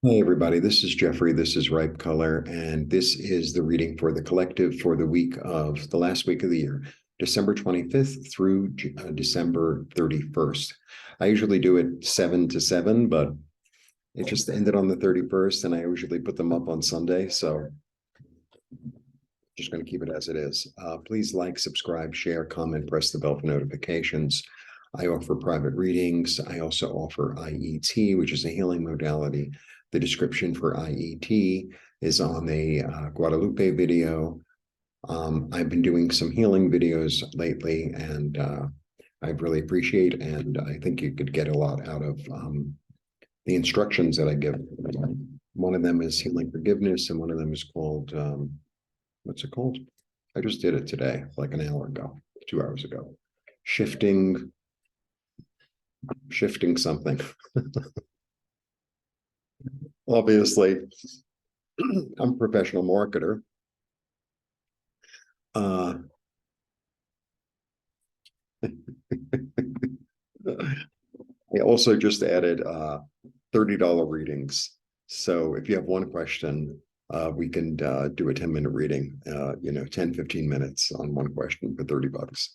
Hey everybody, this is Jeffrey. This is Ripecolor, and this is the reading for the collective for the week of the last week of the year, December 25th through December 31st. I usually do it 7 to 7, but it just ended on the 31st, and I usually put them up on Sunday, so just going to keep it as it is. Please like, subscribe, share, comment, press the bell for notifications. I offer private readings. I also offer IET, which is a healing modality. The description for IET is on the Guadalupe video. I've been doing some healing videos lately, and I really appreciate, and I think you could get a lot out of the instructions that I give. One of them is healing forgiveness, and one of them is called, what's it called? I just did it today, like an hour ago, 2 hours ago. Shifting something. Obviously, I'm a professional marketer. I also just added $30 readings. So if you have one question, we can do a 10-minute reading, 10, 15 minutes on one question for $30.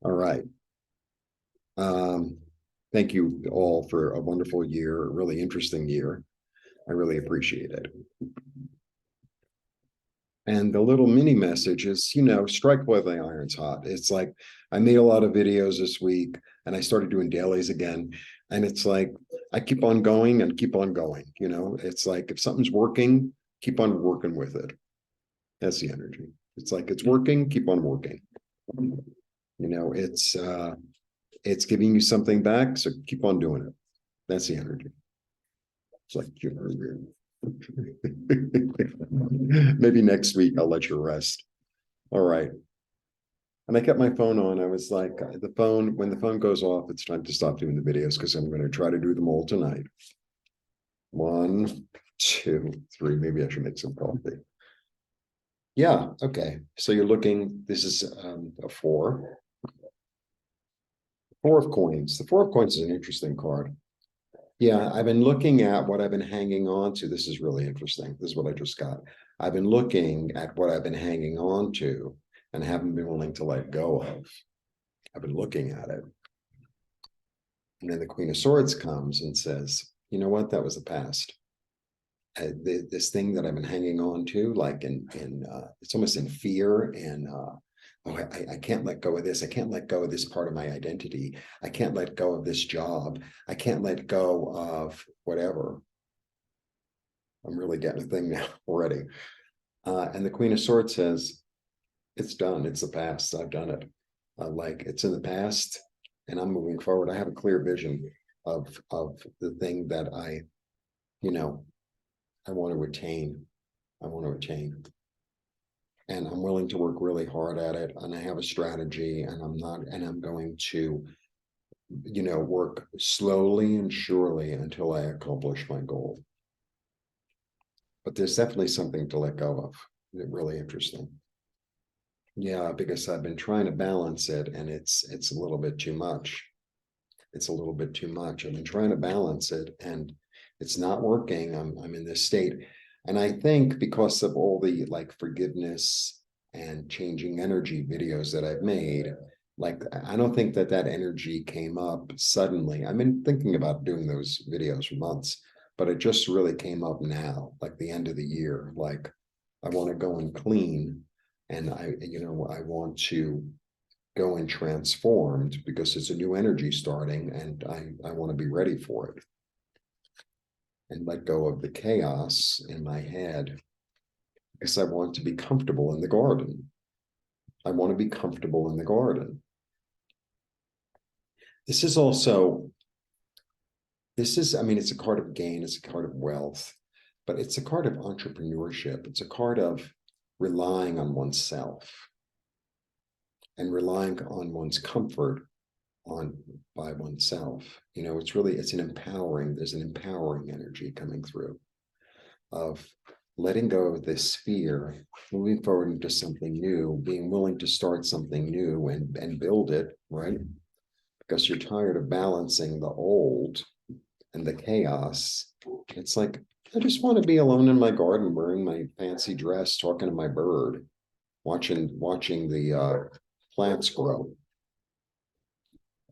All right. Thank you all for a wonderful year, a really interesting year. I really appreciate it. And the little mini message is, strike while the iron's hot. It's like I made a lot of videos this week and I started doing dailies again. And it's like I keep on going and keep on going. It's like if something's working, keep on working with it. That's the energy. It's like it's working, keep on working. It's giving you something back, so keep on doing it. That's the energy. It's like maybe next week I'll let you rest. All right. And I kept my phone on. I was like, when the phone goes off, it's time to stop doing the videos because I'm going to try to do them all tonight. 1, 2, 3. Maybe I should make some coffee. Yeah. Okay. So you're looking, this is a 4. 4 of coins. The 4 of coins is an interesting card. Yeah, I've been looking at what I've been hanging on to. This is really interesting. This is what I just got. I've been looking at what I've been hanging on to and haven't been willing to let go of. I've been looking at it. And then the Queen of Swords comes and says, you know what? That was the past. This thing that I've been hanging on to, like it's almost in fear and I can't let go of this. I can't let go of this part of my identity. I can't let go of this job. I can't let go of whatever. I'm really getting a thing now already. And the Queen of Swords says, it's done. It's the past. I've done it. Like it's in the past and I'm moving forward. I have a clear vision of the thing that I want to attain. I want to attain. And I'm willing to work really hard at it. And I have a strategy and I'm going to, work slowly and surely until I accomplish my goal. But there's definitely something to let go of. Really interesting. Yeah, because I've been trying to balance it and it's a little bit too much. It's a little bit too much. I've been trying to balance it and it's not working. I'm in this state. And I think because of all the like forgiveness and changing energy videos that I've made, like I don't think that energy came up suddenly. I've been thinking about doing those videos for months, but it just really came up now, like the end of the year. Like I want to go and clean and I want to go and transformed because it's a new energy starting and I want to be ready for it and let go of the chaos in my head because I want to be comfortable in the garden. I want to be comfortable in the garden. This is, it's a card of gain, it's a card of wealth, but it's a card of entrepreneurship. It's a card of relying on oneself and relying on one's comfort by oneself. There's an empowering energy coming through of letting go of this fear, moving forward into something new, being willing to start something new and build it, right? Because you're tired of balancing the old and the chaos. It's like, I just want to be alone in my garden, wearing my fancy dress, talking to my bird, watching the plants grow.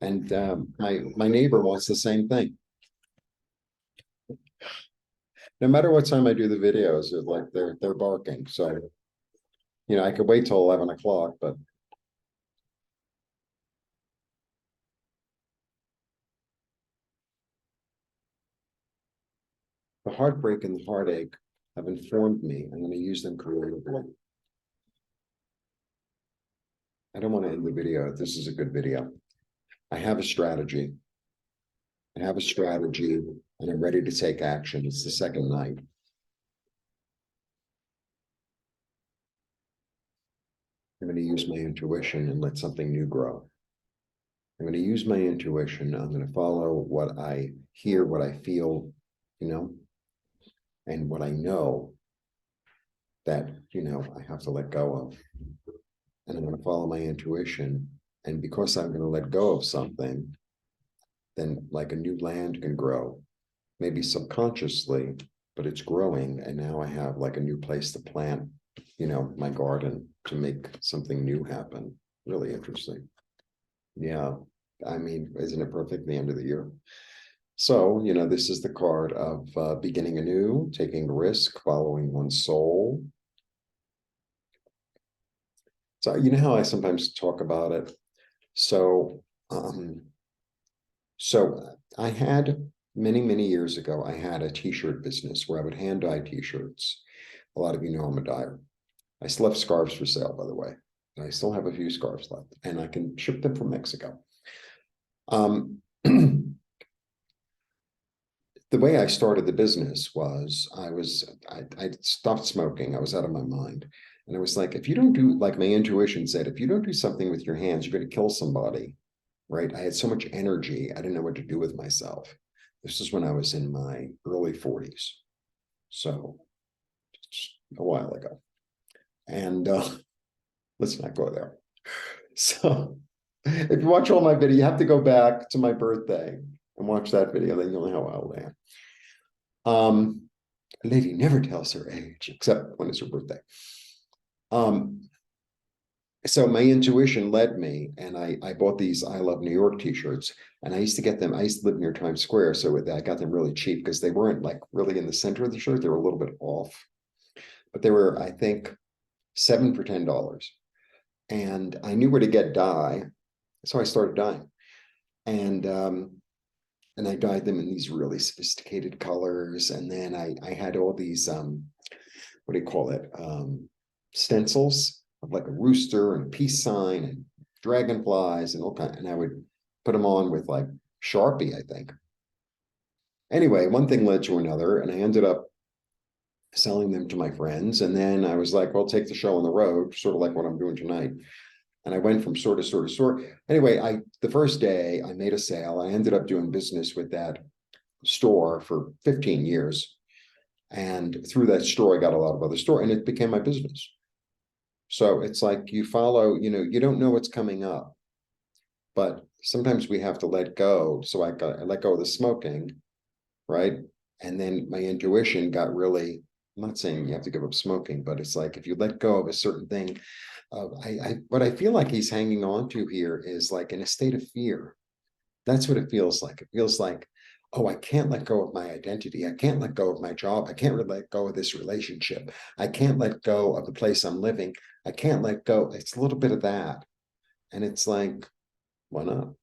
And my neighbor wants the same thing. No matter what time I do the videos, it's like they're barking. So, I could wait till 11 o'clock, but the heartbreak and the heartache have informed me. I'm going to use them creatively. I don't want to end the video. This is a good video. I have a strategy. I have a strategy and I'm ready to take action. It's the second night. I'm going to use my intuition and let something new grow. I'm going to use my intuition. I'm going to follow what I hear, what I feel, and what I know that, I have to let go of. And I'm going to follow my intuition. And because I'm going to let go of something, then like a new land can grow, maybe subconsciously, but it's growing. And now I have like a new place to plant, my garden to make something new happen. Really interesting. Yeah. I mean, isn't it perfect? The end of the year. So, this is the card of beginning anew, taking a risk, following one's soul. So, how I sometimes talk about it. So, I had many years ago, I had a t-shirt business where I would hand dye t-shirts. A lot of you know I'm a dyer. I still have scarves for sale, by the way. I still have a few scarves left, and I can ship them from Mexico. The way I started the business was I stopped smoking. I was out of my mind. And I was like, if you don't do, like my intuition said, if you don't do something with your hands, you're going to kill somebody, right? I had so much energy. I didn't know what to do with myself. This is when I was in my early 40s. So a while ago. And let's not go there. So if you watch all my video, you have to go back to my birthday and watch that video, then you'll know how old I am. A lady never tells her age, except when it's her birthday. So my intuition led me, and I bought these I Love New York t-shirts, and I used to get them. I used to live near Times Square, so I got them really cheap because they weren't like really in the center of the shirt. They were a little bit off, but they were, I think, 7 for $10. And I knew where to get dye, so I started dyeing, and I dyed them in these really sophisticated colors. And then I had all these what do you call it, stencils of like a rooster and a peace sign and dragonflies and all kind, and I would put them on with like Sharpie, I think. Anyway, one thing led to another, and I ended up selling them to my friends. And then I was like, well, take the show on the road, sort of like what I'm doing tonight. And I went from store to store to store. Anyway, the first day I made a sale. I ended up doing business with that store for 15 years. And through that store, I got a lot of other store, and it became my business. So it's like you follow, you don't know what's coming up, but sometimes we have to let go. So I let go of the smoking, right? And then my intuition got really, I'm not saying you have to give up smoking, but it's like if you let go of a certain thing, what I feel like he's hanging on to here is like in a state of fear. That's what it feels like. It feels like, oh, I can't let go of my identity. I can't let go of my job. I can't let go of this relationship. I can't let go of the place I'm living. I can't let go. It's a little bit of that. And it's like, why not?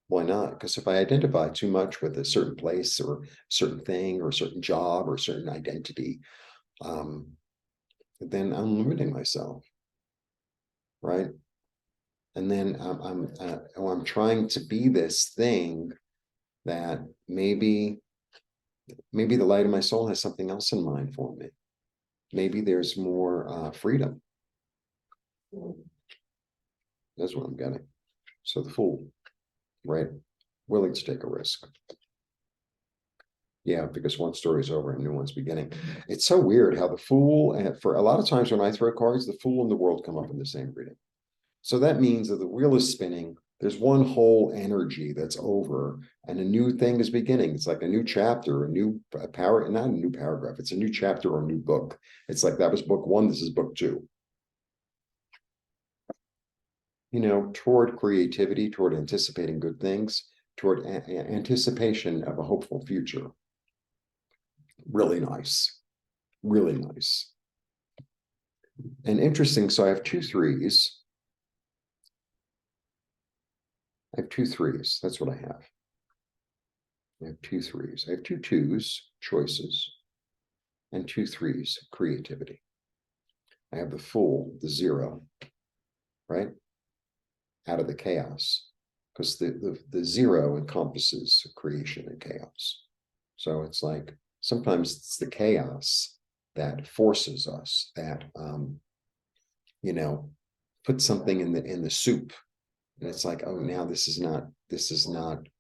Why not? Because if I identify too much with a certain place or certain thing or a certain job or a certain identity, then I'm limiting myself, right? And then I'm trying to be this thing that maybe the light of my soul has something else in mind for me. Maybe there's more freedom. That's what I'm getting. So the Fool, right? Willing to take a risk. Yeah, because one story is over and a new one's beginning. It's so weird how the Fool, and for a lot of times when I throw cards, the Fool and the World come up in the same reading. So that means that the wheel is spinning, There's one whole energy that's over and a new thing is beginning. It's like a new chapter, a new power, not a new paragraph. It's a new chapter or a new book. It's like that was book one. This is book two. You know, toward creativity, toward anticipating good things, toward anticipation of a hopeful future. Really nice. Really nice. And interesting. So I have 2 3s. I have 2 3s. That's what I have. I have 2 3s. I have 2 2s, choices, and 2 3s, creativity. I have the Fool, the 0, right? Out of the chaos, because the 0 encompasses creation and chaos. So it's like sometimes it's the chaos that forces us, that you know, put something in the soup, and it's like, oh, now this is not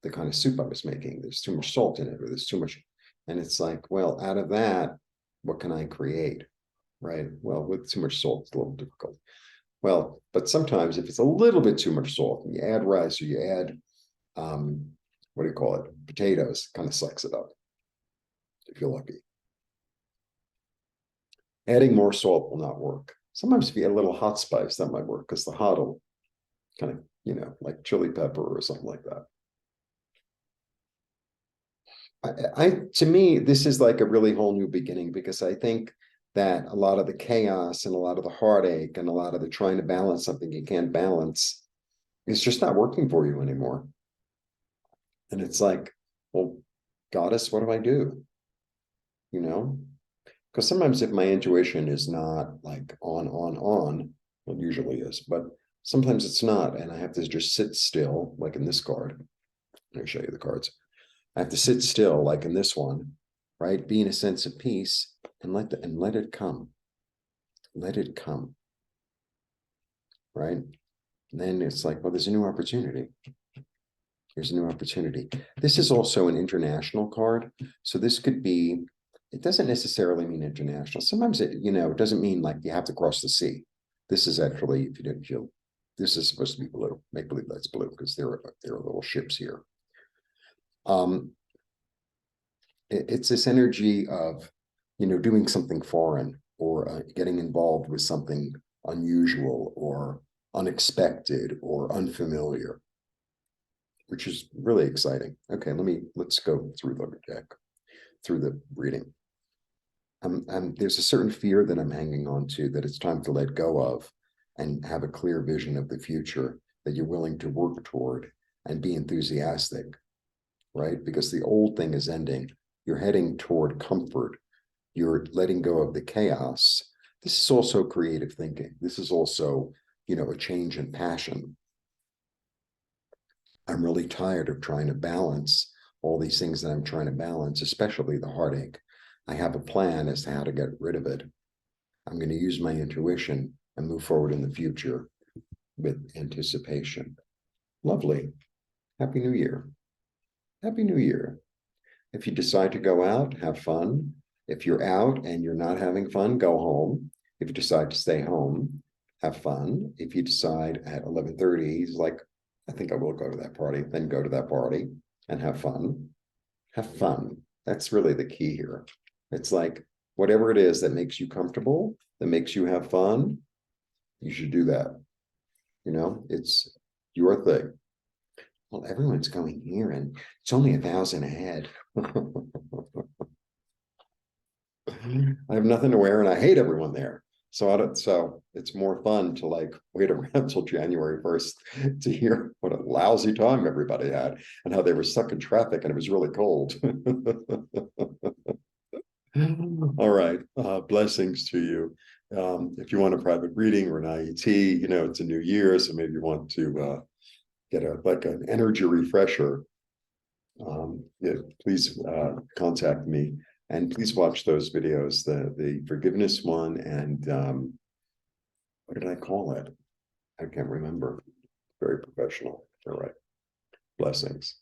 the kind of soup I was making. There's too much salt in it, or there's too much, and it's like, well, out of that, what can I create, right? Well, with too much salt, it's a little difficult. Well, but sometimes if it's a little bit too much salt, and you add rice or you add what do you call it, potatoes, kind of sucks it up if you're lucky. Adding more salt will not work. Sometimes if you add a little hot spice, that might work, because the hot will kind of, you know, like chili pepper or something like that. To me, this is like a really whole new beginning, because I think that a lot of the chaos and a lot of the heartache and a lot of the trying to balance something you can't balance is just not working for you anymore. And it's like, well, goddess, what do I do? You know, because sometimes if my intuition is not like on, well, it usually is, but sometimes it's not. And I have to just sit still, like in this card. Let me show you the cards. I have to sit still, like in this one, right? Be in a sense of peace and let it come. Let it come. Right? And then it's like, well, there's a new opportunity. Here's a new opportunity. This is also an international card. So this could be, it doesn't necessarily mean international. Sometimes it, you know, it doesn't mean like you have to cross the sea. This is actually, if you didn't feel, this is supposed to be blue. Make believe that's blue, because there are little ships here. It's this energy of, you know, doing something foreign, or getting involved with something unusual or unexpected or unfamiliar, which is really exciting. Okay, let's go through the deck, through the reading. There's a certain fear that I'm hanging on to, that it's time to let go of and have a clear vision of the future that you're willing to work toward and be enthusiastic, right? Because the old thing is ending. You're heading toward comfort. You're letting go of the chaos. This is also creative thinking. This is also, you know, a change in passion. I'm really tired of trying to balance all these things that I'm trying to balance, especially the heartache. I have a plan as to how to get rid of it. I'm going to use my intuition and move forward in the future with anticipation. Lovely. Happy New Year. Happy New Year. If you decide to go out, have fun. If you're out and you're not having fun, go home. If you decide to stay home, have fun. If you decide at 11:30, he's like, I think I will go to that party, then go to that party and have fun. Have fun. That's really the key here. It's like, whatever it is that makes you comfortable, that makes you have fun, you should do that. You know, it's your thing. Well, everyone's going here and it's only 1,000 ahead. I have nothing to wear and I hate everyone there. So it's more fun to like wait around till January 1st to hear what a lousy time everybody had and how they were stuck in traffic and it was really cold. All right. Blessings to you. If you want a private reading or an IET, you know, it's a new year, so maybe you want to get an energy refresher. Yeah, please contact me, and please watch those videos, the forgiveness one, and what did I call it? I can't remember. Very professional. All right. Blessings.